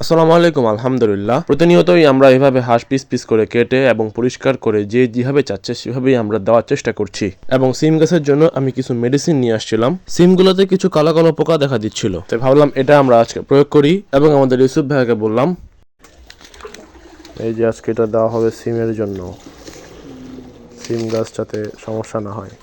আসসালামু আলাইকুম। আলহামদুলিল্লাহ, প্রতিনিয়তই আমরা এভাবে হাঁস পিস পিস করে কেটে এবং পরিষ্কার করে যে যেভাবে চাচ্ছে সেভাবেই আমরা দেওয়ার চেষ্টা করছি। এবং সিম গাছের জন্য আমি কিছু মেডিসিন নিয়ে আসছিলাম। সিমগুলোতে কিছু কালো কালো পোকা দেখা দিচ্ছিল, তাই ভাবলাম এটা আমরা আজকে প্রয়োগ করি এবং আমাদের ইউসুফ ভাইকে বললাম এই যে আজকে এটা দেওয়া হবে সিমের জন্য, সিম গাছ যাতে সমস্যা না হয়।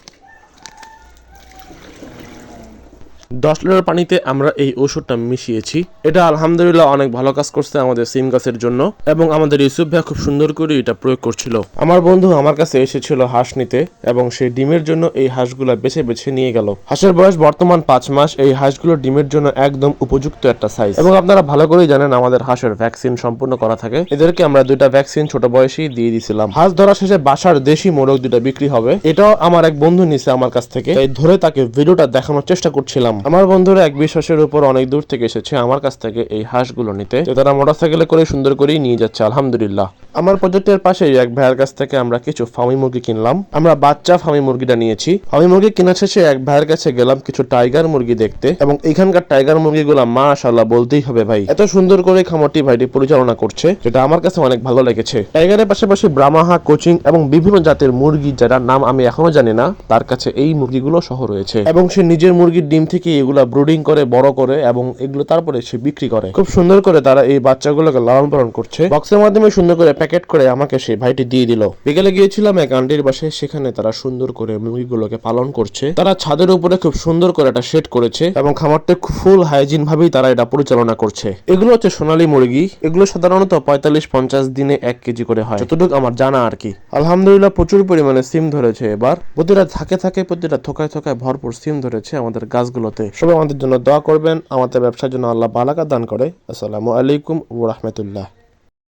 10 লিটার পানিতে আমরা এই ওষুধটা মিশিয়েছি। এটা আলহামদুলিল্লাহ অনেক ভালো কাজ করছে আমাদের সিম গাছের জন্য এবং আমাদের ইউসুফ ভাই খুব সুন্দর করে এটা প্রয়োগ করছিল। আমার বন্ধু আমার কাছে এসেছিল হাঁস নিতে এবং সেই ডিমের জন্য এই হাঁসগুলো বেছে বেছে নিয়ে গেল। হাঁসের বয়স বর্তমান 5 মাস। এই হাঁসগুলো ডিমের জন্য একদম উপযুক্ত একটা সাইজ এবং আপনারা ভালো করেই জানেন আমাদের হাঁসের ভ্যাকসিন সম্পূর্ণ করা থাকে। এদেরকে আমরা 2টা ভ্যাকসিন ছোট বয়সেই দিয়ে দিয়েছিলাম। হাঁস ধরা শেষে বাসার দেশি মোরগ 2টা বিক্রি হবে। এটাও আমার এক বন্ধু নিছে আমার কাছ থেকে, তাই ধরে তাকে ভিডিওটা দেখানোর চেষ্টা করছিলাম। আমার বন্ধুরা এক বিশ্বাসের উপর অনেক দূর থেকে এসেছে আমার কাছ থেকে এই হাঁসগুলো নিতে। তারা মোটরসাইকেলে করে সুন্দর করেই নিয়ে যাচ্ছে আলহামদুলিল্লাহ। আমার প্রজেক্টের পাশেই এক ভাইয়ের কাছ থেকে আমরা কিছু ফার্মি মুরগি কিনলাম। আমরা বাচ্চা ফার্মি মুরগিটা নিয়েছি। ফার্মি মুরগি কেনার শেষে এক ভাইয়ের কাছে গেলাম কিছু টাইগার মুরগি দেখতে এবং এখানকার টাইগার মুরগিগুলো মাশাআল্লাহ বলতেই হবে ভাই, এত সুন্দর করে খামারটি ভাইটি পরিচালনা করছে, যেটা আমার কাছে অনেক ভালো লেগেছে। টাইগারের পাশাপাশি ব্রাহ্মা, কোচিং এবং বিভিন্ন জাতের মুরগি যারা নাম আমি এখনো জানি না, তার কাছে এই মুরগিগুলো সহ রয়েছে এবং সে নিজের মুরগির ডিম থেকে এগুলা ব্রুডিং করে বড় করে এবং এগুলো তারপরে সে বিক্রি করে। খুব সুন্দর করে তারা এই বাচ্চাগুলোকে লালন পালন করছে। বক্সের মাধ্যমে সুন্দর করে প্যাকেট করে আমাকে সেই ভাইটি দিয়ে দিল। বিকেলে গিয়েছিলাম এক আন্টির বাসায়, সেখানে তারা সুন্দর করে মুরগিগুলোকে পালন করছে। তারা ছাদের উপরে খুব সুন্দর করে একটা শেড করেছে এবং খামারটা ফুল হাইজিন ভাবেই তারা এটা পরিচালনা করছে। এগুলো হচ্ছে সোনালী মুরগি। এগুলো সাধারণত 45-50 দিনে 1 কেজি করে হয়, যতটুকু আমার জানা আর কি। আলহামদুলিল্লাহ প্রচুর পরিমাণে সিম ধরেছে এবার। প্রতিটা থাকে প্রতিটা থোকায় থোকায় ভরপুর সিম ধরেছে আমাদের গাছগুলোতে। সবাই আমাদের জন্য দোয়া করবেন, আমাদের ব্যবসার জন্য আল্লাহ বারাকা দান করে। আসসালামু আলাইকুম ওয়া রাহমাতুল্লাহ।